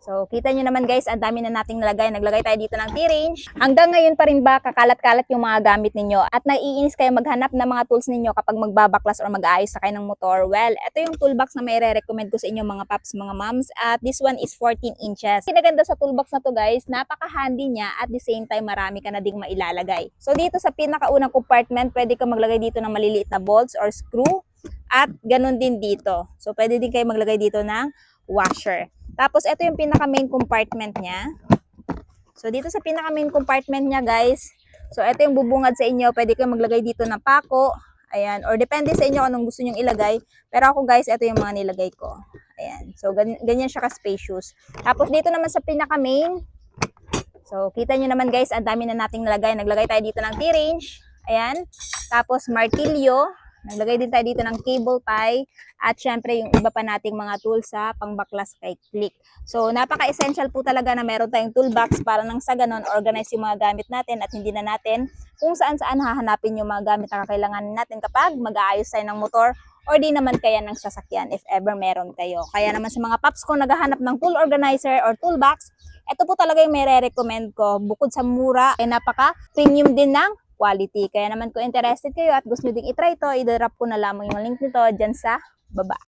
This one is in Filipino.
So, kita nyo naman guys, ang dami na nating nalagay. Naglagay tayo dito ng T-range. Hanggang ngayon pa rin ba kakalat-kalat yung mga gamit ninyo? At naiinis kayo maghanap ng mga tools ninyo kapag magbabaklas or mag-aayos sa kayo ng motor? Well, ito yung toolbox na may re-recommend ko sa inyo mga paps, mga moms. At this one is 14 inches. Pinaganda sa toolbox na to guys, napaka-handy niya at the same time marami ka na ding mailalagay. So, dito sa pinakaunang compartment, pwede ka maglagay dito ng maliliit na bolts or screw. At ganun din dito. So, pwede din kayo maglagay dito ng washer. Tapos, ito yung pinaka-main compartment niya. So, dito sa pinaka-main compartment niya, guys. So, ito yung bubungad sa inyo. Pwede kayo maglagay dito ng pako. Ayan. Or depende sa inyo kung anong gusto nyong ilagay. Pero ako, guys, ito yung mga nilagay ko. Ayan. So, ganyan siya ka-spacious. Tapos, dito naman sa pinaka-main. So, kita nyo naman, guys, ang dami na nating nalagay. Naglagay tayo dito ng T-range. Ayan. Tapos, martilyo. Naglagay din tayo dito ng cable tie at syempre yung iba pa nating mga tools sa pangbaklas kay Click. So napaka-essential po talaga na meron tayong toolbox para nang sa ganon organize yung mga gamit natin at hindi na natin kung saan-saan hahanapin yung mga gamit na kakailanganin natin kapag mag-aayos tayo ng motor or di naman kaya ng sasakyan if ever meron kayo. Kaya naman sa mga paps kung naghahanap ng tool organizer or toolbox, ito po talaga yung may re-recommend ko. Bukod sa mura, ay napaka-premium din ng quality. Kaya naman kung interested kayo at gusto nyo ding itry ito, i-drop ko na lamang yung link nito dyan sa baba.